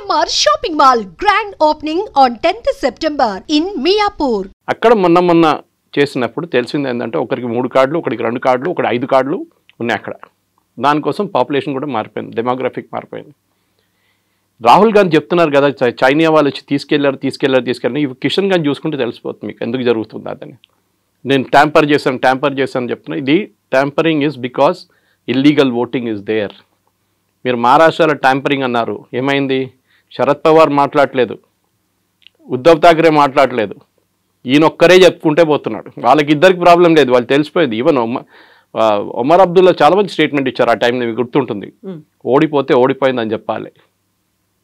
Myanmar Shopping Mall grand opening on 10th September in Miapur. అక్కడ మొన్న చేసినప్పుడు తెలిసింది ఏంటంటే ఒకరికి 3 కార్డులు, ఒకరికి 2 కార్డులు, ఒకటి 5 కార్డులు ఉన్నాయి అక్కడ. దానికోసం పాపులేషన్ కూడా మారిపోయింది, డెమోగ్రఫిక్ మారిపోయింది. రాహుల్ గాంధీ చెప్తున్నారు కదా చైనా వాళ్ళు వచ్చి తీసుకెళ్లారు. ఇవి కిషన్ గాంధీ చూసుకుంటే తెలిసిపోతుంది మీకు ఎందుకు జరుగుతుంది అదని. నేను ట్యాంపర్ చేశాను చెప్తున్నా. ఇది tampering is because illegal voting is there. మీరు మహారాష్ట్రలో ట్యాంపరింగ్ అన్నారు, ఏమైంది? శరద్ పవార్ మాట్లాడలేదు, ఉద్ధవ్ ఠాక్రే మాట్లాడలేదు, ఈయనొక్కరే చెప్పుకుంటే పోతున్నాడు. వాళ్ళకి ఇద్దరికి ప్రాబ్లం లేదు, వాళ్ళు తెలిసిపోయింది. ఈవెన్ ఒమర్ అబ్దుల్లా చాలా మంది స్టేట్మెంట్ ఇచ్చారు ఆ టైంలో, మీకు గుర్తుంటుంది. ఓడిపోతే ఓడిపోయిందని చెప్పాలి,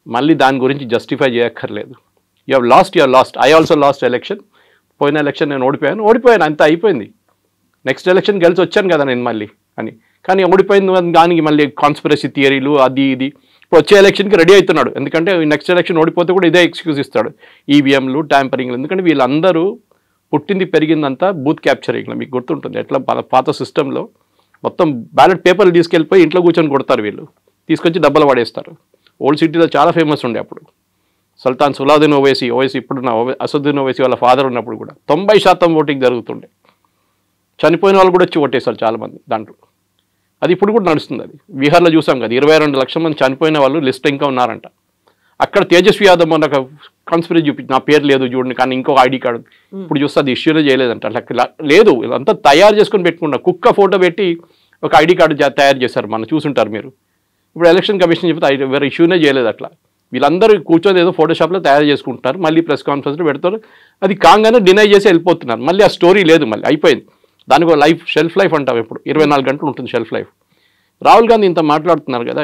మళ్ళీ దాని గురించి జస్టిఫై చేయక్కర్లేదు. You have lost. I also last election. పోయిన ఎలక్షన్ నేను ఓడిపోయాను, అంతా అయిపోయింది. నెక్స్ట్ ఎలక్షన్ గెలిచి వచ్చాను కదా నేను మళ్ళీ అని. కానీ ఓడిపోయింది దానికి మళ్ళీ కాన్స్పిరసీ థియరీలు అది ఇది. ఇప్పుడు వచ్చే ఎలక్షన్కి రెడీ అవుతున్నాడు, ఎందుకంటే నెక్స్ట్ ఎలక్షన్ ఓడిపోతే కూడా ఇదే ఎక్స్క్యూజ్ ఇస్తాడు, ఈవీఎంలు ట్యాంపరింగ్లు. ఎందుకంటే వీళ్ళందరూ పుట్టింది పెరిగిందంతా బూత్ క్యాప్చరింగ్లో. మీకు గుర్తుంటుంది ఎట్లా పాత సిస్టంలో మొత్తం బ్యాలెట్ పేపర్లు తీసుకెళ్ళిపోయి ఇంట్లో కూర్చొని కొడతారు వీళ్ళు, తీసుకొచ్చి డబ్బులు పడేస్తారు. ఓల్డ్ సిటీలో చాలా ఫేమస్ ఉండే అప్పుడు. సుల్తాన్ సులావుద్దీన్ ఓవైసీ ఇప్పుడున్న అసదుద్దీన్ ఓవైసీ వాళ్ళ ఫాదర్ ఉన్నప్పుడు కూడా 90% ఓటింగ్ జరుగుతుండే. చనిపోయిన వాళ్ళు కూడా వచ్చి ఓటేస్తారు చాలామంది దాంట్లో. అది ఇప్పుడు కూడా నడుస్తుంది. అది బీహార్లో చూసాం కదా, 22 లక్షల మంది చనిపోయిన వాళ్ళు లిస్ట్ ఇంకా ఉన్నారంట. అక్కడ తేజస్వి యాదవ్ మొన్న ఒక కాన్స్పిరసీ చూపించి నా పేరు లేదు చూడండి, కానీ ఇంకొక ఐడి కార్డు ఇప్పుడు చూస్తే అది ఇష్యూనే చేయలేదంట. అట్లా లేదు, ఇదంతా తయారు చేసుకొని పెట్టుకున్నారు. కుక్క ఫోటో పెట్టి ఒక ఐడి కార్డు తయారు చేశారు, మనం చూసుంటారు మీరు. ఇప్పుడు ఎలక్షన్ కమిషన్ చెప్తే వేరే ఇష్యూనే చేయలేదు. అట్లా వీళ్ళందరూ కూర్చొని ఏదో ఫోటోషాప్లో తయారు చేసుకుంటున్నారు, మళ్ళీ ప్రెస్ కాన్ఫరెన్స్లో పెడతారు. అది కాగానే డినై చేసి వెళ్ళిపోతున్నారు. మళ్ళీ ఆ స్టోరీ లేదు, మళ్ళీ అయిపోయింది. దానికి షెల్ఫ్ లైఫ్ అంటాం. ఇప్పుడు 24 గంటలు ఉంటుంది షెల్ఫ్ లైఫ్. రాహుల్ గాంధీ ఇంత మాట్లాడుతున్నారు కదా,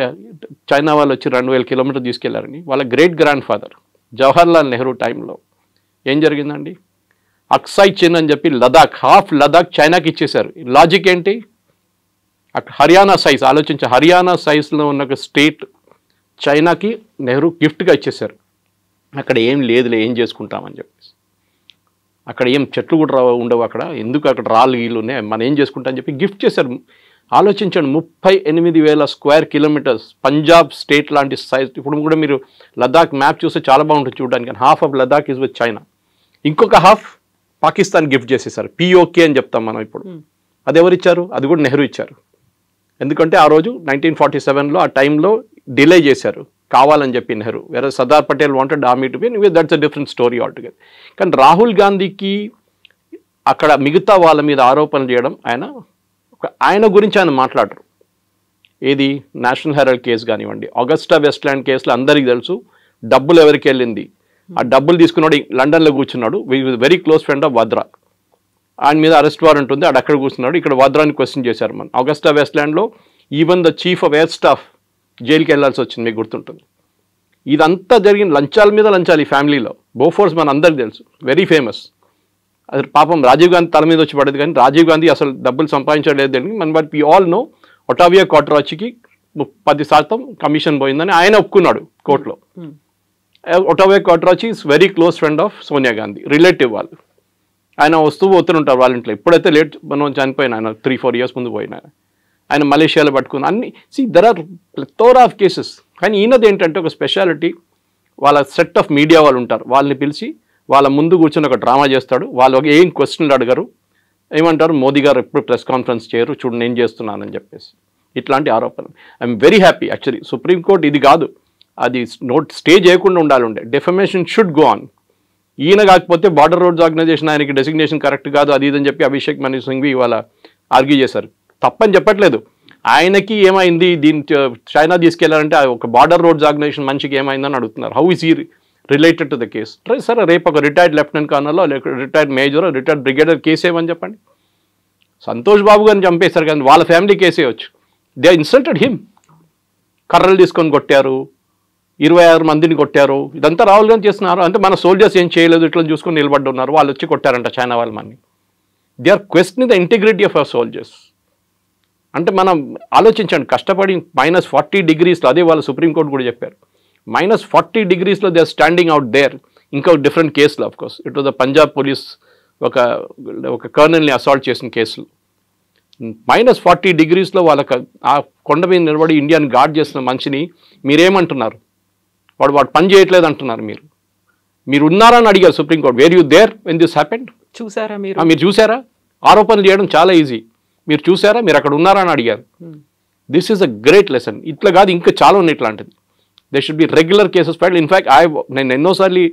చైనా వాళ్ళు వచ్చి 2000 కిలోమీటర్లు తీసుకెళ్లారని. వాళ్ళ great grand father Jawaharlal Nehru టైంలో ఏం జరిగిందండి? అక్సాయ్ చిన్ అని చెప్పి హాఫ్ లదాఖ్ చైనాకి ఇచ్చేశారు. లాజిక్ ఏంటి? హర్యానా సైజ్ ఆలోచించే, హర్యానా సైజ్లో ఉన్న ఒక స్టేట్ చైనాకి నెహ్రూ గిఫ్ట్గా ఇచ్చేశారు. అక్కడ ఏం లేదులే, ఏం చేసుకుంటామని చెప్పేసి. అక్కడ ఏం చెట్లు కూడా ఉండవు, అక్కడ ఎందుకు అక్కడ రాళ్ళు గీళ్ళు ఉన్నాయి, మనం ఏం చేసుకుంటామని చెప్పి గిఫ్ట్ చేశారు. ఆలోచించండి, 38,000 స్క్వేర్ కిలోమీటర్స్ పంజాబ్ స్టేట్ లాంటి సైజ్. ఇప్పుడు కూడా మీరు లదాఖ్ మ్యాప్ చూస్తే చాలా బాగుంటుంది చూడడానికి. Half of Ladakh is with China, ఇంకొక హాఫ్ పాకిస్తాన్ గిఫ్ట్ చేసేసారు. పిఓకే అని చెప్తాం మనం ఇప్పుడు. అది ఎవరు ఇచ్చారు? అది కూడా నెహ్రూ ఇచ్చారు. ఎందుకంటే ఆ రోజు 1947లో ఆ టైంలో డిలే చేశారు కావాలని చెప్పి నెహ్రూ. వేరే Sardar Patel wanted army to be, that's a different story altogether. కానీ రాహుల్ గాంధీకి అక్కడ మిగతా వాళ్ళ మీద ఆరోపణలు చేయడం, ఆయన గురించి ఆయన మాట్లాడరు. ఏది నేషనల్ హెరాల్డ్ కేసు కానివ్వండి, ఆగస్టా వెస్ట్ల్యాండ్ కేసులో అందరికీ తెలుసు డబ్బులు ఎవరికి వెళ్ళింది. ఆ డబ్బులు తీసుకున్నాడు లండన్లో కూర్చున్నాడు, వెరీ క్లోజ్ ఫ్రెండ్ ఆఫ్ వద్రా. ఆయన మీద అరెస్ట్ వారెంట్ ఉంది, అక్కడ కూర్చున్నాడు. ఇక్కడ వద్రాని క్వశ్చన్ చేశారు మనం. ఆగస్టా వెస్ట్ల్యాండ్లో even the chief of air staff జైలుకి వెళ్ళాల్సి వచ్చింది, మీకు గుర్తుంటుంది. ఇదంతా జరిగిన లంచాల మీద లంచాలు ఈ ఫ్యామిలీలో. బోఫోర్స్ మన అందరికి తెలుసు, వెరీ ఫేమస్. అది పాపం రాజీవ్ గాంధీ తల మీద వచ్చి పడేది, కానీ రాజీవ్ గాంధీ అసలు డబ్బులు సంపాదించలేదు. But we all know Ottavio క్వాట్రాచికి 10% కమిషన్ పోయిందని ఆయన ఒప్పుకున్నాడు కోర్టులో. Ottavio Quattrocchi is very close friend of Sonia Gandhi, relative వాళ్ళు. ఆయన వస్తూ పోతుంటారు వాళ్ళ ఇంట్లో. ఎప్పుడైతే లేట్ మనం చనిపోయిన ఆయన 3-4 years ముందు పోయిన ఆయన మలేషియాలో పట్టుకుని అన్ని. There are plethora of cases. కానీ ఈయనది ఏంటంటే ఒక స్పెషాలిటీ, వాళ్ళ సెట్ ఆఫ్ మీడియా వాళ్ళు ఉంటారు, వాళ్ళని పిలిచి వాళ్ళ ముందు కూర్చొని ఒక డ్రామా చేస్తాడు. వాళ్ళు ఏం క్వశ్చన్లు అడగరు, ఏమంటారు మోదీ గారు ఎప్పుడు ప్రెస్ కాన్ఫరెన్స్ చేయరు, చూడు నేను చేస్తున్నానని చెప్పేసి ఇట్లాంటి ఆరోపణలు. I'm very happy actually. Supreme court ఇది కాదు, అది స్టే చేయకుండా ఉండాలండే. Defamation should go on. ఈయన కాకపోతే బార్డర్ రోడ్స్ ఆర్గనైజేషన్ ఆయనకి డెసిగ్నేషన్ కరెక్ట్ కాదు అది ఇదని చెప్పి అభిషేక్ మను సింఘ్వి ఇవాళ ఆర్గ్యూ చేశారు. తప్పని చెప్పట్లేదు, ఆయనకి ఏమైంది దీన్ని చైనా తీసుకెళ్లారంటే ఒక బార్డర్ రోడ్స్ ఆర్గనైజేషన్ మనిషికి ఏమైందని అడుగుతున్నారు. How is he related to the case? సరే రేపు ఒక రిటైర్డ్ లెఫ్టినెంట్ కర్నల్లో retired major retired brigadier case ఏమని చెప్పండి. సంతోష్ బాబు గారిని చంపేశారు కానీ వాళ్ళ ఫ్యామిలీ కేసేయచ్చు. They insulted him. కర్రలు తీసుకొని కొట్టారు, 26 మందిని కొట్టారు. ఇదంతా రాహుల్ గాంధీ చేస్తున్నారు. అంటే మన సోల్జర్స్ ఏం చేయలేదు, ఇట్లా చూసుకొని నిలబడి ఉన్నారు, వాళ్ళు వచ్చి కొట్టారంట చైనా వాళ్ళ మన్ని. They are questioning the integrity of our soldiers. అంటే మనం ఆలోచించండి, కష్టపడి -40 degreesలో, అదే వాళ్ళు సుప్రీంకోర్టు కూడా చెప్పారు, -40 degreesలో they are standing out there. ఇంకా డిఫరెంట్ కేసులు of course. It was the Punjab police ఒక కర్నల్ని అసాల్ట్ చేసిన కేసులు. -40 degreesలో వాళ్ళకి ఆ కొండ మీద నిలబడి ఇండియాని గార్డ్ చేసిన మనిషిని మీరేమంటున్నారు? వాడు పని చేయట్లేదు అంటున్నారు. మీరు ఉన్నారని అడిగారు supreme court. Were you there when this happened? చూసారా మీరు చూసారా? ఆరోపణలు చేయడం చాలా ఈజీ. మీరు చూసారా? మీరు అక్కడ ఉన్నారా అని అడిగారు. This is a great lesson. ఇట్లా కాదు, ఇంకా చాలా ఉన్నాయి ఇట్లాంటిది. They should be regular cases filed. In fact నేను ఎన్నోసార్లు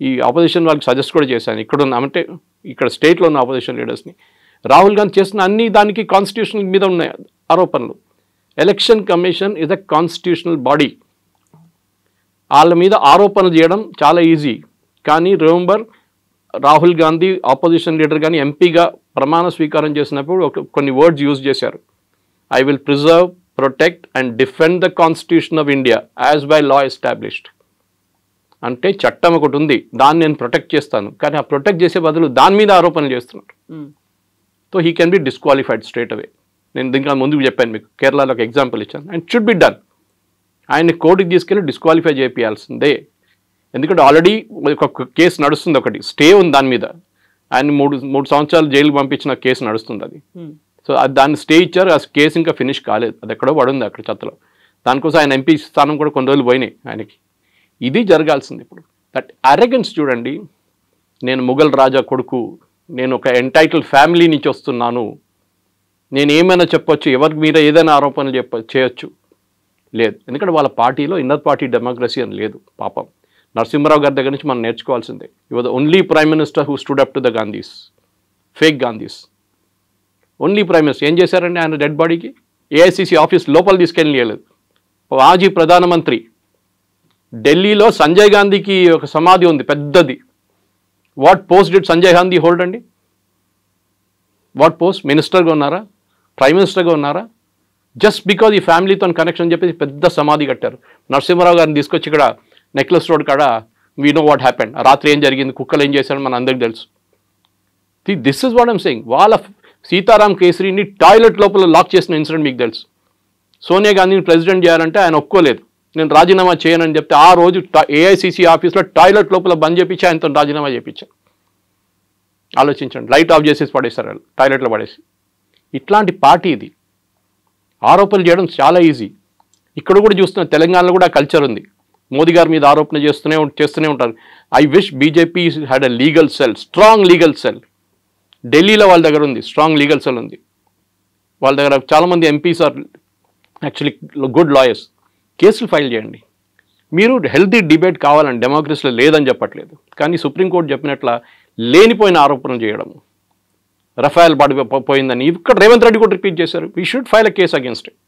ఈ ఆపోజిషన్ వాళ్ళకి సజెస్ట్ కూడా చేశాను. అంటే ఇక్కడ స్టేట్లో ఉన్న ఆపోజిషన్ లీడర్స్ని, రాహుల్ గాంధీ చేసిన అన్ని దానికి కాన్స్టిట్యూషన్ మీద ఉన్నాయి ఆరోపణలు. Election commission is a constitutional body. వాళ్ళ మీద ఆరోపణలు చేయడం చాలా ఈజీ. కానీ remember, Rahul Gandhi opposition leader కానీ ఎంపీగా ప్రమాణ స్వీకారం చేసినప్పుడు కొన్ని వర్డ్స్ యూజ్ చేశారు. I will preserve, protect and defend the constitution of India as by law established. అంటే చట్టం ఒకటి ఉంది, దాన్ని నేను ప్రొటెక్ట్ చేస్తాను. కానీ ఆ ప్రొటెక్ట్ చేసే బదులు దాని మీద ఆరోపణలు చేస్తున్నారు. So he can be disqualified straight away. నేను దీనికి ముందుకు చెప్పాను మీకు, కేరళలో ఒక ఎగ్జాంపుల్ ఇచ్చాను. And should be done. ఆయన్ని కోర్టుకి తీసుకెళ్ళి డిస్క్వాలిఫై చేయాల్సిందే. ఎందుకంటే ఆల్రెడీ ఒక కేసు నడుస్తుంది, ఒకటి స్టే ఉంది దాని మీద. ఆయన మూడు సంవత్సరాలు జైలుకి పంపించిన కేసు నడుస్తుంది అది. సో దాన్ని స్టే ఇచ్చారు. ఆ కేసు ఇంకా ఫినిష్ కాలేదు, అది ఎక్కడో పడుంది అక్కడ చెత్తలో. దానికోసం ఆయన ఎంపీ స్థానం కూడా కొన్ని రోజులు పోయినాయి ఆయనకి. ఇది జరగాల్సింది ఇప్పుడు. దట్ అరెగెన్స్ చూడండి. నేను ముఘల్ రాజా కొడుకు, నేను ఒక ఎంటైటిల్ ఫ్యామిలీ నుంచి వస్తున్నాను, నేను ఏమైనా చెప్పొచ్చు, ఎవరి మీద ఏదైనా ఆరోపణలు చేయొచ్చు. లేదు, ఎందుకంటే వాళ్ళ పార్టీలో ఇన్నర్ పార్టీ డెమోక్రసీ అని లేదు. పాపం నరసింహరావు గారి దగ్గర నుంచి మనం నేర్చుకోవాల్సిందే. You was the only prime minister who stood up to the Gandhis, fake Gandhis. Only prime minister. ఏం చేశారండి ఆయన డెడ్ బాడీకి? ఏఐసిసి ఆఫీస్ లోపల తీసుకెళ్ళలేదు. మాజీ ప్రధానమంత్రి, ఢిల్లీలో సంజయ్ గాంధీకి ఒక సమాధి ఉంది పెద్దది. What post did Sanjay Gandhi hold అండి? What post? మినిస్టర్గా ఉన్నారా? ప్రైమ్ మినిస్టర్గా ఉన్నారా? జస్ట్ బికాజ్ ఈ ఫ్యామిలీతో కనెక్షన్ చెప్పేసి పెద్ద సమాధి కట్టారు. నరసింహరావు గారిని తీసుకొచ్చి ఇక్కడ నెక్లెస్ రోడ్ కాడ వీ నో వాట్ హ్యాపెండ్, రాత్రి ఏం జరిగింది, కుక్కలు ఏం చేశారని మన అందరికి తెలుసు. This is what I'm saying. వాళ్ళ సీతారాం కేసరిని టాయిలెట్ లోపల లాక్ చేసిన ఇన్సిడెంట్ మీకు తెలుసు. సోనియా గాంధీని ప్రెసిడెంట్ చేయాలంటే ఆయన ఒప్పుకోలేదు. నేను రాజీనామా చేయనని చెప్తే ఆ రోజు ఏఐసిసి ఆఫీస్లో టాయిలెట్ లోపల బంద్ చేయించి ఆయనతో రాజీనామా చేయించారు. ఆలోచించండి, లైట్ ఆఫ్ చేసేసి పడేస్తారు వాళ్ళు, టాయిలెట్లో పడేసి. ఇట్లాంటి పార్టీ ఇది. ఆరోపణలు చేయడం చాలా ఈజీ. ఇక్కడ కూడా చూస్తున్న తెలంగాణలో కూడా కల్చర్ ఉంది. మోదీ గారి మీద ఆరోపణ చేస్తూనే ఉంటారు. I wish BJP had a legal cell, strong legal cell. ఢిల్లీలో వాళ్ళ దగ్గర ఉంది, స్ట్రాంగ్ లీగల్ సెల్ ఉంది వాళ్ళ దగ్గర. చాలామంది MPs are actually good lawyers. కేసులు ఫైల్ చేయండి. మీరు హెల్తీ డిబేట్ కావాలని డెమోక్రసీలో లేదని చెప్పట్లేదు. కానీ సుప్రీంకోర్టు చెప్పినట్ల లేనిపోయిన ఆరోపణలు చేయడం, రఫేల్ పోయిందని ఇక్కడ రేవంత్ రెడ్డి కూడా రిపీట్ చేశారు. We should file a case against it.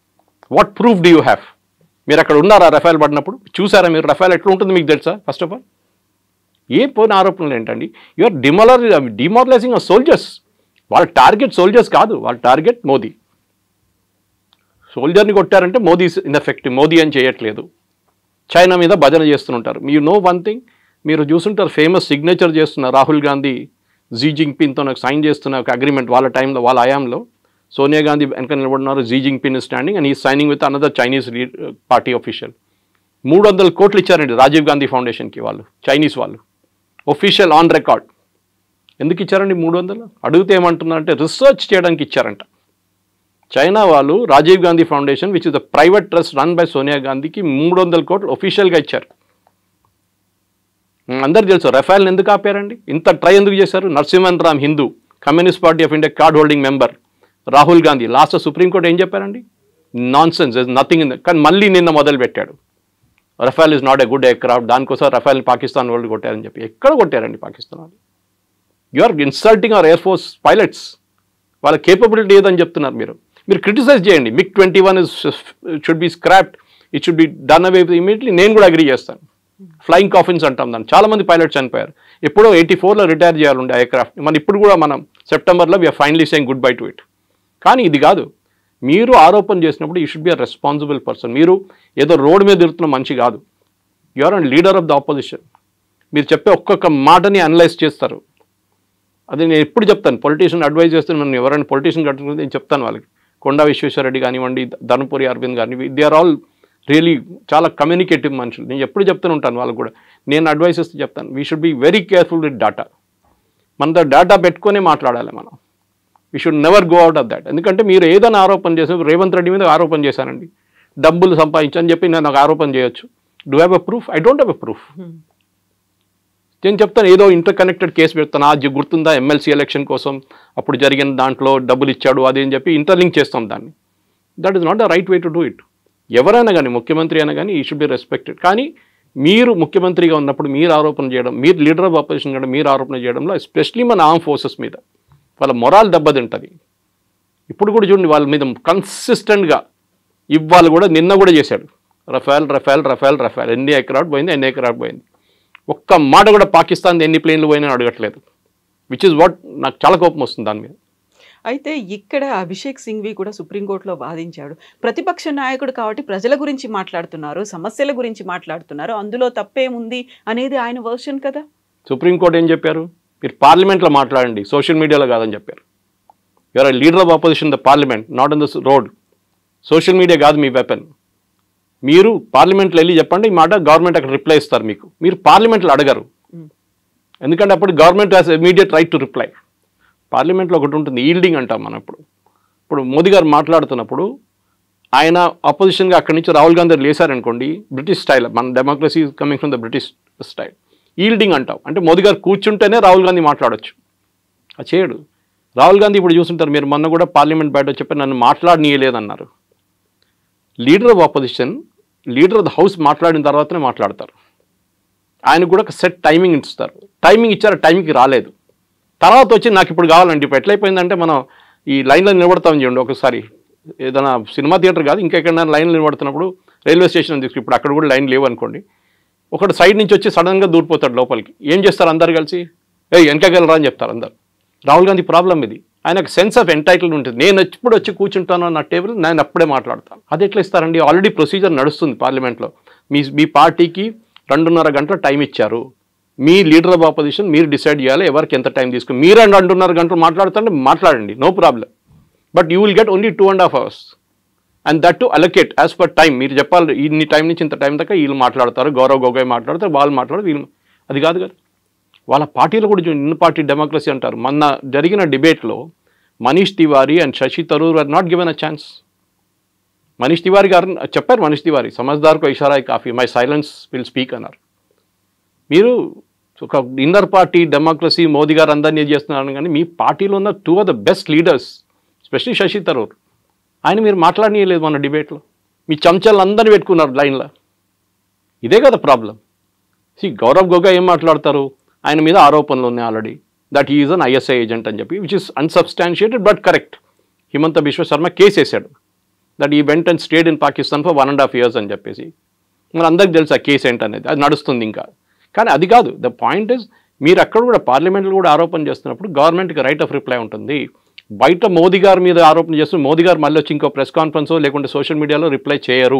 What proof do you have? మీరు అక్కడ ఉన్నారా రఫేల్ పడినప్పుడు? చూసారా మీరు రఫేల్ ఎట్లా ఉంటుంది మీకు తెలుసా? ఫస్ట్ ఆఫ్ ఆల్ ఏ పోయిన ఆరోపణలు ఏంటండి? యూఆర్ డిమారలైజింగ్ ఆ సోల్జర్స్. వాళ్ళ టార్గెట్ సోల్జర్స్ కాదు, వాళ్ళ టార్గెట్ మోదీ. సోల్జర్ని కొట్టారంటే మోదీ ఇన్ఎఫెక్టివ్, మోదీ అని చేయట్లేదు. చైనా మీద భజన చేస్తుంటారు. యూ నో వన్ థింగ్, మీరు చూస్తుంటారు ఫేమస్ సిగ్నేచర్ చేస్తున్న రాహుల్ గాంధీ జీ జింగ్పిన్తో నాకు సైన్ చేస్తున్న ఒక అగ్రిమెంట్ వాళ్ళ టైంలో, వాళ్ళ హయాంలో. సోనియా గాంధీ వెనక నిలబడినారు, జీ జింగ్పిన్ స్టాండింగ్ అండ్ ఈ signing with another Chinese party official. 300 కోట్లు ఇచ్చారండి రాజీవ్ గాంధీ ఫౌండేషన్కి వాళ్ళు, చైనీస్ వాళ్ళు, ఒఫీషియల్ ఆన్ రికార్డ్. ఎందుకు ఇచ్చారండి 300? అడిగితే ఏమంటున్నారంటే రీసెర్చ్ చేయడానికి ఇచ్చారంట. చైనా వాళ్ళు Rajiv Gandhi foundation which is the private trust run by Sonia గాంధీకి 300 కోట్లు ఒఫీషియల్గా ఇచ్చారు. అందరికి తెలుసు రఫేల్ని ఎందుకు ఆపారండి, ఇంత ట్రై ఎందుకు చేశారు? Narasimhan Ram Hindu, communist party of India card holding member Rahul Gandhi. Last supreme court ఏం చెప్పారండి? Non sense, nothing in the. కానీ మళ్ళీ నిన్న మొదలు పెట్టాడు, Rafale is not a good aircraft, దానికోసం రఫేల్ని పాకిస్తాన్ వాళ్ళు కొట్టారని చెప్పి. ఎక్కడ కొట్టారండి పాకిస్తాన్ వాళ్ళు? You are insulting our air force pilots. వాళ్ళ కేపబిలిటీ ఏదని చెప్తున్నారు మీరు. మీరు క్రిటిసైజ్ చేయండి. MiG-21 should be scrapped, it should be done away immediately. నేను కూడా అగ్రీ చేస్తాను. ఫ్లయింగ్ కాఫిన్స్ అంటాం దాన్ని. చాలామంది పైలట్స్ చనిపోయారు. ఎప్పుడో 84లో రిటైర్ చేయాలండి ఆ ఎయిర్క్రాఫ్ట్. ఇప్పుడు కూడా మనం సెప్టెంబర్లో we're finally saying goodbye to it. కానీ ఇది కాదు. మీరు ఆరోపణ చేసినప్పుడు you should be a responsible person. మీరు ఏదో రోడ్డు మీద తిరుగుతున్న మనిషి కాదు. You are and leader of the opposition. మీరు చెప్పే ఒక్కొక్క మాటని అనలైజ్ చేస్తారు. అది నేను ఎప్పుడు చెప్తాను, పొలిటీషియన్ అడ్వైజ్ చేస్తాను. మనం ఎవరైనా పొలిటీషియన్ కట్టుకుంటే నేను చెప్తాను వాళ్ళకి. కొండా విశ్వేశ్వరరెడ్డి కానివ్వండి, ధర్మపురి అరవింద్ కానివ్వండి, దే ఆర్ ఆల్ రియలీ చాలా కమ్యూనికేటివ్ మనుషులు. నేను ఎప్పుడు చెప్తూనే ఉంటాను వాళ్ళకు కూడా. నేను అడ్వైస్ ఇస్తే చెప్తాను, we should be very careful with data. మనతో డేటా పెట్టుకునే మాట్లాడాలి మనం. We should never go out of that. ఎందుకంటే మీరు ఏదైనా ఆరోపణ చేసినప్పుడు రేవంత్ రెడ్డి మీద ఆరోపణ చేశానండి, డబ్బులు సంపాదించని చెప్పి నేను నాకు ఆరోపణ చేయొచ్చు. Do have a proof? I don't have a proof. నేను చెప్తాను ఏదో ఇంటర్ కనెక్టెడ్ కేసు పెడతాను, అది గుర్తుందా ఎమ్మెల్సీ ఎలక్షన్ కోసం అప్పుడు జరిగిన దాంట్లో డబ్బులు ఇచ్చాడు అది అని చెప్పి ఇంటర్లింక్ చేస్తాం దాన్ని. That is not the right way to do it. ఎవరైనా కానీ ముఖ్యమంత్రి అయినా కానీ ఈ షుడ్ బి రెస్పెక్టెడ్. కానీ మీరు ముఖ్యమంత్రిగా ఉన్నప్పుడు మీరు ఆరోపణ చేయడం, మీరు లీడర్ ఆఫ్ ఆపోజిషన్ చేయడం, మీరు ఆరోపణ చేయడంలో ఎస్పెషలీ మన ఆర్మ్ ఫోర్సెస్ మీద వాళ్ళ మొరాల్ దెబ్బతింటుంది. ఇప్పుడు కూడా చూడండి వాళ్ళ మీద కన్సిస్టెంట్గా ఇవాళ కూడా నిన్న కూడా చేశాడు రఫేల్ రఫేల్ రఫేల్ రఫేల్. ఎన్ని ఎకరాట్ పోయింది, ఎన్ని ఎకరాట్ పోయింది, ఒక్క మాట కూడా పాకిస్తాన్ ఎన్ని ప్లేన్లు పోయినా అడగట్లేదు. విచ్ ఇస్ వాట్ నాకు చాలా కోపం వస్తుంది దాని మీద. అయితే ఇక్కడ అభిషేక్ సింఘ్వి కూడా సుప్రీంకోర్టులో వాదించాడు. ప్రతిపక్ష నాయకుడు కాబట్టి ప్రజల గురించి మాట్లాడుతున్నారు, సమస్యల గురించి మాట్లాడుతున్నారు, అందులో తప్పేముంది అనేది ఆయన వర్షన్ కదా. సుప్రీంకోర్టు ఏం చెప్పారు? మీరు పార్లమెంట్లో మాట్లాడండి, సోషల్ మీడియాలో కాదని చెప్పారు. You're leader of opposition the parliament, not on the road. Social media కాదు మీ వెపన్. మీరు పార్లమెంట్లో వెళ్ళి చెప్పండి ఈ మాట, గవర్నమెంట్ అక్కడ రిప్లై ఇస్తారు మీకు. మీరు పార్లమెంట్లో అడగరు, ఎందుకంటే అప్పుడు government has immediate right to reply. పార్లమెంట్లో ఒకటి ఉంటుంది, ఈల్డింగ్ అంటాం మనం. ఇప్పుడు మోదీ గారు మాట్లాడుతున్నప్పుడు ఆయన అపోజిషన్గా అక్కడి నుంచి రాహుల్ గాంధీ లేసారనుకోండి, బ్రిటిష్ స్టైల్, మన democracy coming from the British style, yielding అంటాం. అంటే మోదీ గారు కూర్చుంటేనే రాహుల్ గాంధీ మాట్లాడచ్చు, అది చేయడు. రాహుల్ గాంధీ ఇప్పుడు చూస్తుంటారు, మీరు మొన్న కూడా పార్లమెంట్ బయట చెప్పి నన్ను మాట్లాడనీయలేదన్నారు. Leader of opposition, leader of the house మాట్లాడిన తర్వాతనే మాట్లాడతారు. ఆయనకు కూడా ఒక సెట్ టైమింగ్ ఇస్తారు. టైమింగ్ ఇచ్చారు, టైంకి రాలేదు. తర్వాత వచ్చి నాకు ఇప్పుడు కావాలంటే, ఇప్పుడు ఎట్లయిపోయిందంటే మనం ఈ లైన్లో నిలబడతామని చూడండి. ఒకసారి ఏదైనా సినిమా థియేటర్ కాదు ఇంకెక్కడైనా లైన్లో నిలబడుతున్నప్పుడు రైల్వే స్టేషన్ తీసుకు, ఇప్పుడు అక్కడ కూడా లైన్ లేవు అనుకోండి, ఒకటి సైడ్ నుంచి వచ్చి సడన్గా దూరిపోతాడు లోపలికి. ఏం చేస్తారు అందరు కలిసి, వెనకగలరా అని చెప్తారు అందరు. రాహుల్ గాంధీ ప్రాబ్లం ఇది. ఆయనకు సెన్స్ ఆఫ్ ఎంటైటిల్మెంట్ ఉంటుంది. నేను ఎప్పుడు వచ్చి కూర్చుంటాను నా టేబుల్, నేను అప్పుడే మాట్లాడతాను. అది ఎట్లా ఇస్తారండి? ఆల్రెడీ ప్రొసీజర్ నడుస్తుంది పార్లమెంట్లో. మీ పార్టీకి 2.5 గంటల టైం ఇచ్చారు. మీ లీడర్ ఆఫ్ ఆపోజిషన్ మీరు డిసైడ్ చేయాలి ఎవరికి ఎంత టైం తీసుకుని. మీరు 2.5 గంటలు మాట్లాడుతుంటే మాట్లాడండి, no problem. But you will get only 2.5 hours and that to allocate as per time. మీరు చెప్పాలి ఇన్ని టైం నుంచి ఇంత టైం దాకా వీళ్ళు మాట్లాడతారు, గౌరవ్ గొగోయ్ మాట్లాడతారు, వాళ్ళు మాట్లాడతారు, వీళ్ళు. అది కాదు కదా. వాళ్ళ పార్టీలో కూడా ఇన్ పార్టీ డెమోక్రసీ అంటారు. మొన్న జరిగిన డిబేట్లో Manish Tewari and Shashi Tharoor are not given a chance. Manish Tewari గారు చెప్పారు, మనీష్ తివారీ సమజ్దార్కో ఇషారా కాఫీ, మై సైలెన్స్ విల్ స్పీక్ అన్నారు. మీరు ఒక ఇన్నర్ పార్టీ డెమోక్రసీ మోదీ గారు అందరినీ చేస్తున్నారు, కానీ మీ పార్టీలో ఉన్న 2 of the best leaders, especially Shashi Tharoor, ఆయన మీరు మాట్లాడనీయలేదు మన డిబేట్లో. మీ చంచాలను అందరినీ పెట్టుకున్నారు లైన్లో. ఇదే కదా ప్రాబ్లం. గౌరవ్ గొగోయ్ ఏం మాట్లాడతారు, ఆయన మీద ఆరోపణలు ఉన్నాయి already, that he is an ISI agent అని చెప్పి, which is unsubstantiated but correct. Himanta Biswa Sarma case వేశాడు, that he went and stayed in Pakistan for 1.5 years అని చెప్పేసి. మరి అందరికి తెలుసు ఆ కేసు ఏంటనేది, అది నడుస్తుంది ఇంకా. కానీ అది కాదు ద పాయింట్ ఇస్, మీరు అక్కడ కూడా పార్లమెంట్లో కూడా ఆరోపణ చేస్తున్నప్పుడు గవర్నమెంట్కి రైట్ ఆఫ్ రిప్లై ఉంటుంది. బయట మోదీ గారి మీద ఆరోపణ చేస్తూ మోదీ గారు మళ్ళీ వచ్చి ఇంకో ప్రెస్ కాన్ఫరెన్స్ లేకుంటే సోషల్ మీడియాలో రిప్లై చేయరు.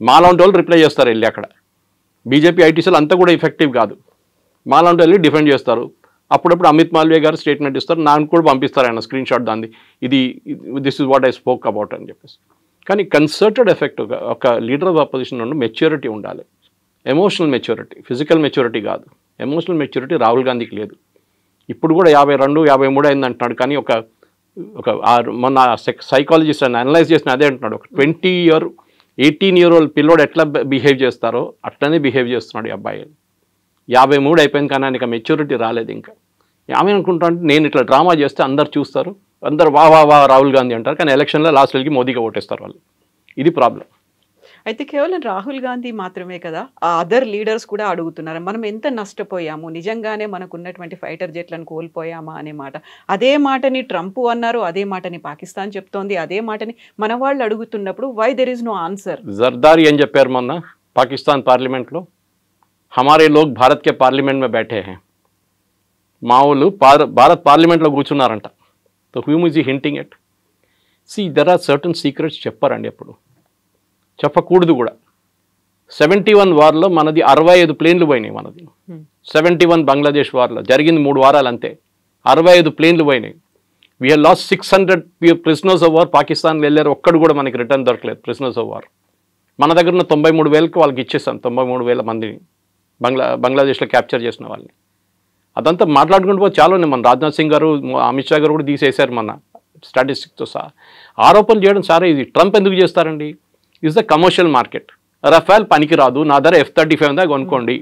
మాలాంటి వాళ్ళు రిప్లై చేస్తారు వెళ్ళి అక్కడ. బీజేపీ ఐటీసీలు అంతా కూడా ఎఫెక్టివ్ కాదు. మాలాంటి వెళ్ళి డిఫెండ్ చేస్తారు. అప్పుడప్పుడు అమిత్ మాల్వియా గారు స్టేట్మెంట్ ఇస్తారు, నాకు కూడా పంపిస్తారు ఆయన స్క్రీన్ షాట్ దాన్ని, this is what I spoke about అని చెప్పేసి. కానీ కన్సర్టెడ్ ఎఫెక్ట్, ఒక లీడర్ ఆఫ్ అపోజిషన్ నుండి మెచ్యూరిటీ ఉండాలి. ఎమోషనల్ మెచ్యూరిటీ, ఫిజికల్ మెచ్యూరిటీ కాదు. ఎమోషనల్ మెచ్యూరిటీ రాహుల్ గాంధీకి లేదు. ఇప్పుడు కూడా 52, 53 అయింది అంటున్నాడు. కానీ మొన్న సైకాలజిస్ట్ అని అనలైజ్ చేసిన అదే అంటున్నాడు, ఒక 18 year old పిల్లోడు ఎట్లా బిహేవ్ చేస్తారో అట్లనే బిహేవ్ చేస్తున్నాడు ఈ అబ్బాయి. 53 అయిపోయింది కానీ ఆయనకి మెచ్యూరిటీ రాలేదు ఇంకా. ఆమె అనుకుంటా అంటే నేను ఇట్లా డ్రామా చేస్తే అందరు చూస్తారు, అందరు వా రాహుల్ గాంధీ అంటారు, కానీ ఎలక్షన్లో లాస్ట్ వెళ్ళి మోదీగా ఓటేస్తారు వాళ్ళు. ఇది ప్రాబ్లం. అయితే కేవలం రాహుల్ గాంధీ మాత్రమే కదా, ఆ అదర్ లీడర్స్ కూడా అడుగుతున్నారు, మనం ఎంత నష్టపోయాము, నిజంగానే మనకు ఉన్నటువంటి ఫైటర్ జెట్లను కోల్పోయామా అనే మాట. అదే మాటని ట్రంప్ అన్నారు, అదే మాటని పాకిస్తాన్ చెప్తోంది, అదే మాటని మన వాళ్ళు అడుగుతున్నప్పుడు why there is no answer. Zardari ఏం చెప్పారు మొన్న పాకిస్తాన్ పార్లమెంట్లో, హమారే లోగ్ భారత్ కే పార్లమెంట్ మే బైఠే హై, మా వాళ్ళు భారత్ పార్లమెంట్లో కూర్చున్నారంట. So he is hinting at. There are certain secrets చెప్పారండి, ఎప్పుడు చెప్పకూడదు కూడా. 71 వార్లో మనది 65 ప్లేన్లు పోయినాయి. మనది 71 బంగ్లాదేశ్ వార్లో జరిగింది 3 వారాలు అంతే, 65 ప్లేన్లు పోయినాయి. We have lost 600 prisoners of war. పాకిస్తాన్లో వెళ్ళారు, ఒక్కడు కూడా మనకి రిటర్న్ దొరకలేదు ప్రిజనర్స్ ఆఫ్ వార్. మన దగ్గర ఉన్న 93,000కి వాళ్ళకి ఇచ్చేస్తాం, 93,000 మందిని బంగ్లాదేశ్లో క్యాప్చర్ చేసిన వాళ్ళని. అదంతా మాట్లాడుకుంటూ పోతే చాలా ఉన్నాయి. మన రాజ్నాథ్ సింగ్ గారు, అమిత్ షా గారు కూడా తీసేశారు మన స్టాటిస్టిక్స్తో సహా. ఆరోపణలు చేయడం సరే, ఇది ట్రంప్ ఎందుకు చేస్తారండి? Is the commercial market. Rafale పనికిరాదు, నా ధర F-35 ఉందా కొనుక్కోండి.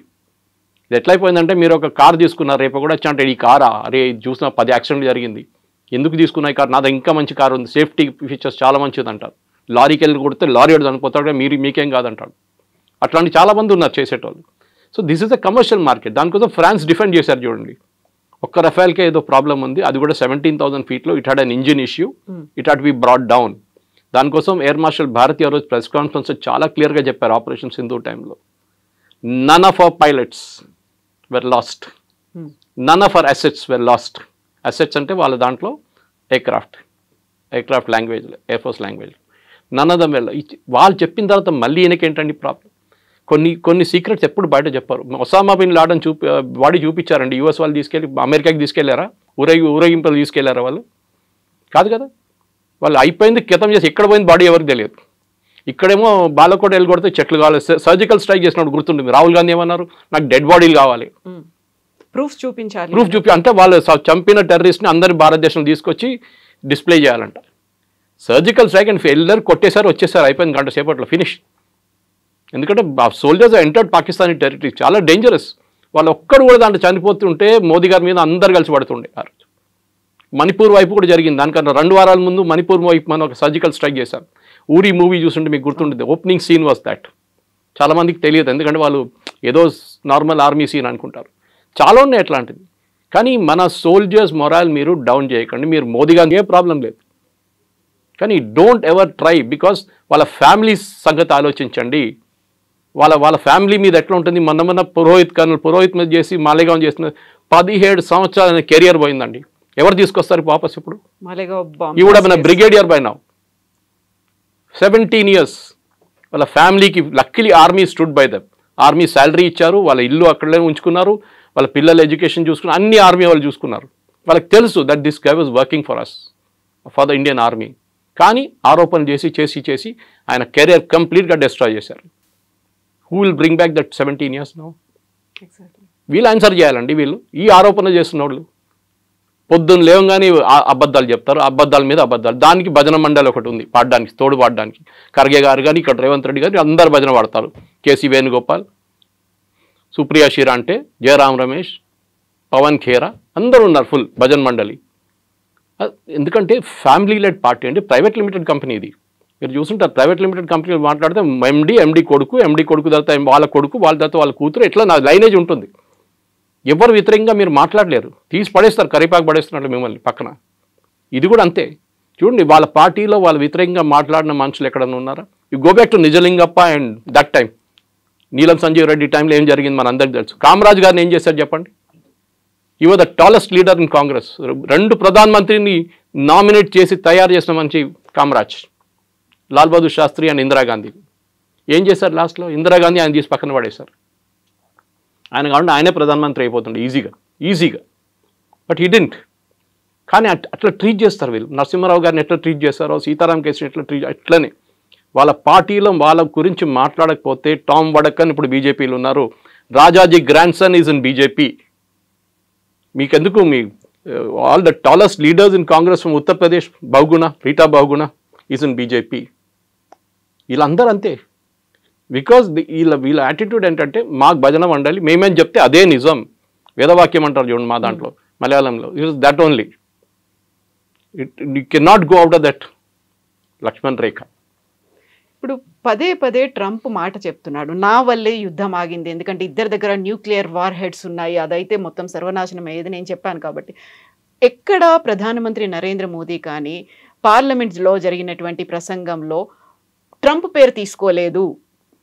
ఇది ఎట్లయిపోయిందంటే మీరు ఒక కార్ తీసుకున్నారు, రేపు కూడా వచ్చి అంటే ఈ కారా, అరే ఇది చూసిన 10 యాక్సిడెంట్లు జరిగింది, ఎందుకు తీసుకున్నా ఈ కార్, నా దగ్గర ఇంకా మంచి కారు ఉంది, సేఫ్టీ ఫీచర్స్ చాలా మంచిది అంటారు. లారీకి వెళ్ళి కొడితే లారీ వాడు చనిపోతాడు, మీకేం కాదంటాడు. అట్లాంటి చాలామంది ఉన్నారు చేసేటోళ్ళు. So this is the commercial market. దానికోసం ఫ్రాన్స్ డిఫెండ్ చేశారు చూడండి. ఒక్క రఫేల్కే ఏదో ప్రాబ్లం ఉంది, అది కూడా 17,000 ఫీట్లో. It had an engine issue, it had be brought down. దానికోసం ఎయిర్ మార్షల్ భారతి ఆ రోజు ప్రెస్ కాన్ఫరెన్స్ చాలా క్లియర్గా చెప్పారు ఆపరేషన్ సింధూర్ టైంలో. None of our pilots were lost. None of our assets were lost. Assets అంటే వాళ్ళ దాంట్లో aircraft language, air force language. None of them వాళ్ళు చెప్పిన తర్వాత మళ్ళీ ఈయనకేంటండి ప్రాబ్లం? కొన్ని సీక్రెట్స్ ఎప్పుడు బయట చెప్పారు. ఒసామా బిన్ లాడన్ బాడీ చూపించారండి, యూఎస్ వాళ్ళు తీసుకెళ్ళి అమెరికాకి తీసుకెళ్లారా? ఊరేగింపులు తీసుకెళ్లారా వాళ్ళు? కాదు కదా. వాళ్ళు అయిపోయింది, కితం చేసి ఎక్కడ పోయింది బాడీ ఎవరికి తెలియదు. ఇక్కడేమో బాలకోట వెళ్ళి కొడితే చెట్లు కావాలి. సర్జికల్ స్ట్రైక్ చేసినప్పుడు గుర్తుంటుంది, రాహుల్ గాంధీ ఏమన్నారు, నాకు డెడ్ బాడీలు కావాలి, ప్రూఫ్ చూపించాలి. అంటే వాళ్ళు చంపిన టెర్రరిస్ట్ని అందరి భారతదేశం తీసుకొచ్చి డిస్ప్లే చేయాలంట. సర్జికల్ స్ట్రైక్ అండ్ ఫెయిల్యూర్ కొట్టేశారు, వచ్చేసారు, అయిపోయింది గంట సేపట్లో ఫినిష్. ఎందుకంటే సోల్జర్స్ ఎంటర్డ్ పాకిస్తానీ టెరిటరీ, చాలా డేంజరస్. వాళ్ళు ఒక్కడు కూడా దాంట్లో చనిపోతుంటే మోదీ గారి మీద అందరు కలిసి పడుతుండే. మణిపూర్ వైపు కూడా జరిగింది. దానికన్నా 2 వారాల ముందు మణిపూర్ వైపు మనం ఒక సర్జికల్ స్ట్రైక్ చేశాం. ఊరి మూవీ చూస్తుంటే మీకు గుర్తుంటుంది, ఓపెనింగ్ సీన్ వాజ్ దాట్. చాలామందికి తెలియదు, ఎందుకంటే వాళ్ళు ఏదో నార్మల్ ఆర్మీ సీన్ అనుకుంటారు. చాలా ఉన్నాయి అట్లాంటిది. కానీ మన సోల్జర్స్ మొరాల్ మీరు డౌన్ చేయకండి. మీరు మోదీ గారికి ఏ ప్రాబ్లం లేదు, కానీ డోంట్ ఎవర్ ట్రై, బికాస్ వాళ్ళ ఫ్యామిలీ సంగతి ఆలోచించండి. వాళ్ళ ఫ్యామిలీ మీద ఎట్లా ఉంటుంది. మొన్న పురోహిత్ మీద చేసి మాలేగాం చేసిన 17 సంవత్సరాల కెరియర్ పోయిందండి. ఎవరు తీసుకొస్తారు వాపస్ ఇప్పుడు? ఈ కూడా మన బ్రిగేడియర్ బై నౌ 17 years. వాళ్ళ ఫ్యామిలీకి luckily army stood by them. Army salary ఇచ్చారు, వాళ్ళ ఇల్లు అక్కడే ఉంచుకున్నారు, వాళ్ళ పిల్లల ఎడ్యుకేషన్ చూసుకున్నారు, అన్ని ఆర్మీ వాళ్ళు చూసుకున్నారు. వాళ్ళకి తెలుసు that this guy was working for us, for the Indian army. కానీ ఆరోపణలు చేసి ఆయన కెరియర్ కంప్లీట్గా డిస్ట్రాయ్ చేశారు. Who will bring back that 17 years no? వీళ్ళు ఆన్సర్ చేయాలండి. వీళ్ళు ఈ ఆరోపణ చేస్తున్న వాళ్ళు పొద్దున్న లేవగానే అబద్ధాలు చెప్తారు, అబద్ధాల మీద అబద్ధాలు. దానికి భజన మండలి ఒకటి ఉంది పాడడానికి, తోడు పాడడానికి. ఖర్గే గారు కానీ ఇక్కడ రేవంత్ రెడ్డి గారు అందరు భజన పాడతారు. కేసీ వేణుగోపాల్, సుప్రియా షీరా అంటే, జయరామ్ రమేష్, పవన్ ఖేరా అందరూ ఉన్నారు ఫుల్ భజన మండలి. ఎందుకంటే ఫ్యామిలీ లెడ్ పార్టీ అండి, ప్రైవేట్ లిమిటెడ్ కంపెనీ ఇది. మీరు చూసుంటారు ప్రైవేట్ లిమిటెడ్ కంపెనీ మాట్లాడితే ఎండి కొడుకు తర్వాత వాళ్ళ కొడుకు, వాళ్ళ తర్వాత వాళ్ళ కూతురు, ఇట్లా నా లైనేజ్ ఉంటుంది. ఎవరు వ్యతిరేకంగా మీరు మాట్లాడలేరు, తీసి పడేస్తారు, కరిపాకు పడేస్తున్నట్లు మిమ్మల్ని పక్కన. ఇది కూడా అంతే. చూడండి, వాళ్ళ పార్టీలో వాళ్ళ వ్యతిరేకంగా మాట్లాడిన మనుషులు ఎక్కడన్నా ఉన్నారా? You go back to Nijalingappa and that time, నీలం సంజీవ్ రెడ్డి టైంలో ఏం జరిగింది మన అందరికీ తెలుసు. కామరాజ్ గారిని ఏం చేశారు చెప్పండి? ఈ was the tallest leader in Congress. 2 ప్రధానమంత్రిని నామినేట్ చేసి తయారు చేసిన మంచి కామరాజ్, లాల్ బహదూర్ శాస్త్రి అండ్ ఇందిరాగాంధీ. ఏం చేశారు లాస్ట్లో? ఇందిరాగాంధీ ఆయన తీసి పక్కన పడేశారు. ఆయన కాకుండా ఆయనే ప్రధానమంత్రి అయిపోతుండే ఈజీగా. But he didn't. కానీ అట్లా ట్రీట్ చేస్తారు వీళ్ళు. నరసింహారావు గారిని ఎట్లా ట్రీట్ చేస్తారో, సీతారాం కేసుని ఎట్లా ట్రీట్, అట్లనే వాళ్ళ పార్టీలో వాళ్ళ గురించి మాట్లాడకపోతే టామ్ వడక్కన్ ఇప్పుడు బీజేపీలో ఉన్నారు. Rajaji grand son is in BJP. మీకెందుకు? Me all the tallest leaders in Congress from Uttar Pradesh, Rita Bahuguna is in BJP. వీళ్ళందరూ అంతే. బికాజ్ వీళ్ళ యాటిట్యూడ్ ఏంటంటే మాకు భజన మండలి, మేమేం చెప్తే అదే నిజం. వేదవాక్యం అంటారు చూడండి మా దాంట్లో మలయాళంలో. It is that only. You can not go out of that Lakshman Rekha. ఇప్పుడు పదే ట్రంప్ మాట చెప్తున్నాడు, నా వల్లే యుద్ధం ఆగింది, ఎందుకంటే ఇద్దరి దగ్గర న్యూక్లియర్ వార్ హెడ్స్ ఉన్నాయి, అదైతే మొత్తం సర్వనాశనం అయ్యేది నేను చెప్పాను కాబట్టి. ఎక్కడ ప్రధానమంత్రి నరేంద్ర మోదీ కానీ పార్లమెంట్లో జరిగినటువంటి ప్రసంగంలో ట్రంప్ పేరు తీసుకోలేదు.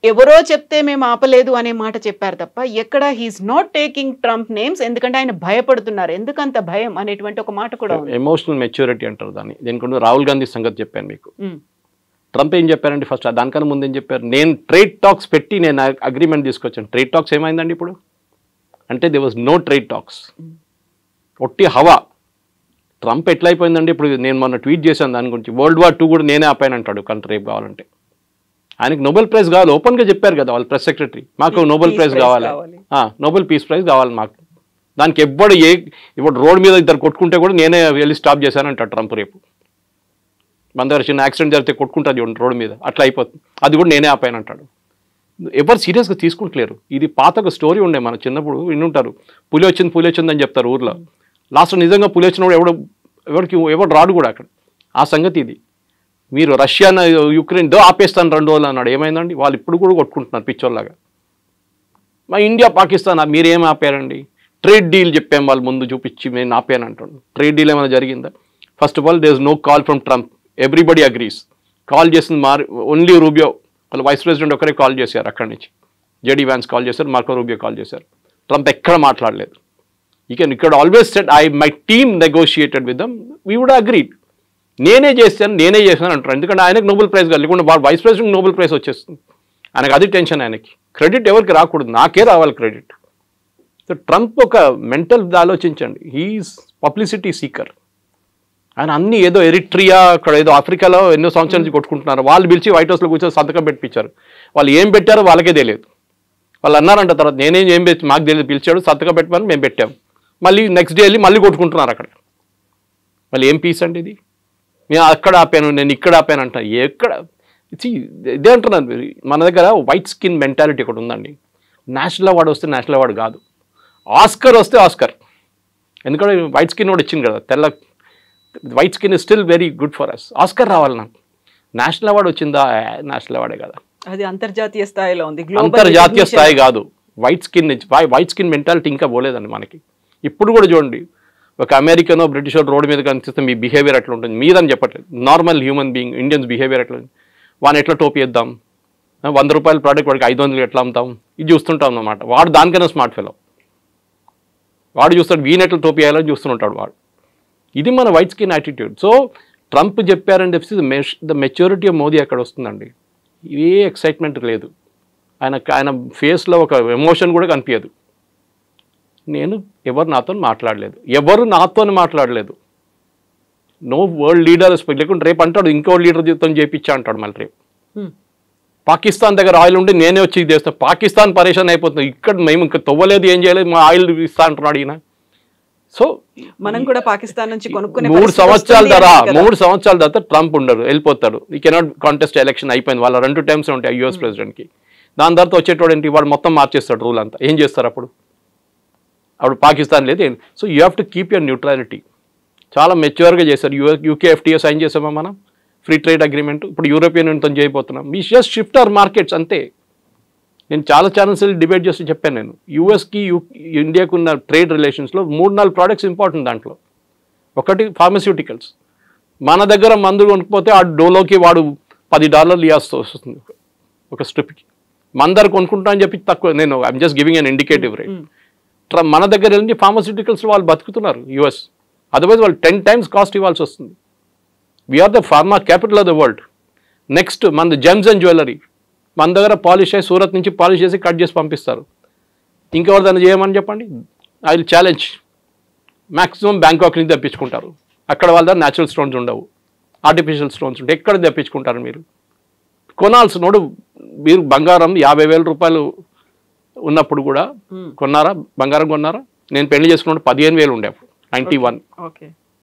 ఎవరో చెప్తే మేము ఆపలేదు అనే మాట చెప్పారు తప్ప ఎక్కడ he is not taking Trump names. ఎందుకంటే ఆయన భయపడుతున్నారు. ఎందుకంత భయం అనేటువంటి ఒక మాట కూడా ఉంది. ఎమోషనల్ మెచ్యూరిటీ అంటారు దాన్ని. దీనికి రాహుల్ గాంధీ సంగతి చెప్పాను మీకు. ట్రంప్ ఏం చెప్పారండి ఫస్ట్? దానికన్నా ముందు ఏం చెప్పారు? నేను ట్రేడ్ టాక్స్ పెట్టి నేను అగ్రిమెంట్ తీసుకొచ్చాను. ట్రేడ్ టాక్స్ ఏమైందండి ఇప్పుడు? అంటే they was no trade talks, ఒట్టి హవా. ట్రంప్ ఎట్లయిపోయిందండి ఇప్పుడు? నేను మొన్న ట్వీట్ చేశాను దాని గురించి. World War II కూడా నేనే ఆపాను అంటాడు కంట్రీ రేపు కావాలంటే. ఆయనకు నోబెల్ ప్రైజ్ కావాలి, ఓపెన్గా చెప్పారు కదా వాళ్ళ ప్రెస్ సెక్రటరీ, మాకు నోబెల్ ప్రైజ్ కావాలి, నోబెల్ పీస్ ప్రైజ్ కావాలి మాకు. దానికి ఇప్పుడు రోడ్ మీద ఇద్దరు కొట్టుకుంటే కూడా నేనే వెళ్ళి స్టాప్ చేశానంటాడు ట్రంప్ రేపు. మన దగ్గర చిన్న యాక్సిడెంట్ జరిగితే కొట్టుకుంటుంది చూడండి రోడ్ మీద, అట్లా అయిపోతుంది. అది కూడా నేనే ఆపాను అంటాడు. ఎవరు సీరియస్గా తీసుకుంటలేరు. ఇది పాత ఒక స్టోరీ ఉండే మన చిన్నప్పుడు వింటుంటారు, పులి వచ్చింది అని చెప్తారు ఊర్లో. లాస్ట్ నిజంగా పులి వచ్చినప్పుడు ఎవరు రాడు కూడా అక్కడ. ఆ సంగతి ఇది. మీరు రష్యా యుక్రెయిన్ ఆపేస్తాను 2 రోజులు అన్నాడు, ఏమైందండి? వాళ్ళు ఇప్పుడు కూడా కొట్టుకుంటున్నారు పిచ్చోళ్ళలాగా. మా ఇండియా పాకిస్తాన్ మీరేం ఆపారండి? ట్రేడ్ డీల్ చెప్పాం, వాళ్ళు ముందు చూపించి నేను ఆపాను అంటాడు. ట్రేడ్ డీల్ ఏమైనా జరిగిందా? First of all there is no call from Trump, everybody agrees. Call చేసింది ఓన్లీ రూబియో, వాళ్ళ వైస్ ప్రెసిడెంట్ ఒకరే కాల్ చేశారు అక్కడి నుంచి. జేడీ వ్యాన్స్ కాల్ చేశారు, మార్కో రూబియో కాల్ చేశారు. ట్రంప్ ఎక్కడ మాట్లాడలేదు. ఇక్కడ always said my team negotiated with them, we would agreed. నేనే చేశాను అంటారు. ఎందుకంటే ఆయనకు నోబెల్ ప్రైజ్ కాదు, లేకుండా వైస్ ప్రెసిడెంట్ నోబెల్ ప్రైజ్ వచ్చేస్తుంది. ఆయనకు అది టెన్షన్. ఆయనకి క్రెడిట్ ఎవరికి రాకూడదు, నాకే రావాలి క్రెడిట్. సో ట్రంప్ ఒక మెంటల్ ఆలోచించండి, హీఈస్ పబ్లిసిటీ సీకర్. ఆయన అన్ని ఏదో ఎరిట్రియా, అక్కడ ఏదో ఆఫ్రికాలో ఎన్నో సంవత్సరాల నుంచి కొట్టుకుంటున్నారు. వాళ్ళు పిలిచి వైట్ హౌస్లో కూర్చొని సంతకం పెట్టించారు. వాళ్ళు ఏం పెట్టారో వాళ్ళకే తెలియదు. వాళ్ళు అన్నారంట తర్వాత, ఏం పెట్టి మాకు తెలియదు, పిలిచాడు సంతకం పెట్టమని మేము పెట్టాము. మళ్ళీ నెక్స్ట్ డే వెళ్ళి మళ్ళీ కొట్టుకుంటున్నారు అక్కడ. మళ్ళీ ఏం పీస్ అండి ఇది? నేను అక్కడ ఆపాను, నేను ఇక్కడ ఆపాను అంట. ఎక్కడ ఇదే అంటున్నాను. మన దగ్గర వైట్ స్కిన్ మెంటాలిటీ ఒకటి ఉందండి. నేషనల్ అవార్డు వస్తే నేషనల్ అవార్డు కాదు, ఆస్కర్ వస్తే ఆస్కర్. ఎందుకంటే వైట్ స్కిన్ కూడా ఇచ్చింది కదా, తెల్ల white skin is still very good for us. Oscar రావాలి నాకు. నేషనల్ అవార్డు వచ్చిందా? నేషనల్ అవార్డే కదా, అది అంతర్జాతీయ స్థాయిలో ఉంది. అంతర్జాతీయ స్థాయి కాదు. వైట్ స్కిన్ మెంటాలిటీ ఇంకా పోలేదండి మనకి. ఇప్పుడు కూడా చూడండి, ఒక అమెరికనో బ్రిటిషో రోడ్డు మీద కనిపిస్తే మీ బిహేవియర్ ఎట్లా ఉంటుంది, మీదని చెప్పట్లేదు, normal human being Indians behaviour ఎట్లా ఉంది. వాడిని ఎట్లా టోపీ ఇద్దాం, 100 రూపాయల ప్రోడక్ట్ వాడికి 500 ఎట్లా అమ్ముతాం, ఇది చూస్తుంటాం అన్నమాట. వాడు దానికైనా స్మార్ట్ ఫెలో, వాడు చూస్తాడు వీని ఎట్లా టోపీ వేయాలని చూస్తుంటాడు వాడు. ఇది మన white skin attitude. So Trump చెప్పారని చెప్పి ద మెచ్యూరిటీ ఆఫ్ మోదీ అక్కడ వస్తుందండి. ఏ ఎక్సైట్మెంట్ లేదు ఆయన ఫేస్లో, ఒక ఎమోషన్ కూడా కనిపించదు. ఎవరు నాతో మాట్లాడలేదు. No world leader respect. లేకుంటే రేపు అంటాడు ఇంకో లీడర్ జీవితం చేయించా అంటాడు మళ్ళీ రేపు. పాకిస్తాన్ దగ్గర ఆయిల్ ఉండి నేనే వచ్చి ఇది చేస్తాను, పాకిస్తాన్ పరేషాన్ అయిపోతుంది. ఇక్కడ మేము ఇంకా తవ్వలేదు, ఏం చేయలేదు, మా ఆయిల్ ఇస్తా అంటున్నాడు ఈయన. సో మనం కూడా పాకిస్తాన్ నుంచి కొనుక్కునే 3 సంవత్సరాల తర్వాత ట్రంప్ ఉండరు, వెళ్ళిపోతాడు. ఈ కెనాట్ కాంటెస్ట్ ఎలక్షన్ అయిపోయింది. వాళ్ళ 2 టైమ్స్ ఉంటాయి యూఎస్ ప్రెసిడెంట్కి. దాని తర్వాత వచ్చేటోడు ఏంటి, వాడు మొత్తం మార్చేస్తాడు రూల్ అంతా. ఏం చేస్తారు అప్పుడు పాకిస్తాన్ లేదు. So you have to keep your neutrality. చాలా మెచ్యూర్గా చేశారు. యూకే ఎఫ్టీఏ సైన్ చేసామా మనం, ఫ్రీ ట్రేడ్ అగ్రిమెంట్. ఇప్పుడు యూరోపియన్ యూనియన్తో చేయబోతున్నాం. We just shift our markets అంతే. నేను చాలా ఛానల్స్ డిబేట్ చేస్తూ చెప్పాను. నేను యూఎస్కి ఇండియాకు ఉన్న ట్రేడ్ రిలేషన్స్లో 3-4 ప్రోడక్ట్స్ ఇంపార్టెంట్. దాంట్లో ఒకటి ఫార్మస్యూటికల్స్. మన దగ్గర మందులు కొనుక్కపోతే ఆ డోలోకి వాడు $10 ఇవ్వాల్సి వస్తుంది ఒక స్ట్రిప్కి. మన దగ్గర కొనుక్కుంటా అని చెప్పి తక్కువ. నేను I'm just giving an indicative rate. మన దగ్గర వెళ్ళి ఫార్మస్యూటికల్స్ వాళ్ళు బతుకుతున్నారు యూఎస్. అదర్వైజ్ వాళ్ళు 10 times కాస్ట్ ఇవ్వాల్సి వస్తుంది. We are the pharma capital of the world. Next మనది జెమ్స్ అండ్ జ్యువెలరీ. మన దగ్గర పాలిష్ అయ్యి సూరత్ నుంచి పాలిష్ చేసి కట్ చేసి పంపిస్తారు. ఇంకెవరు దాన్ని చేయమని చెప్పండి. I will challenge. Maximum Bangkok నుంచి తెప్పించుకుంటారు. అక్కడ వాళ్ళ దగ్గర న్యాచురల్ స్టోన్స్ ఉండవు, ఆర్టిఫిషియల్ స్టోన్స్ ఉంటాయి. ఎక్కడ తెప్పించుకుంటారు మీరు? కొనాల్సినోడు మీరు బంగారం 50,000 రూపాయలు ఉన్నప్పుడు కూడా కొన్నారా? బంగారం కొన్నారా? నేను పెళ్లి చేసుకున్నప్పుడు 15,000 ఉండే అప్పుడు 91.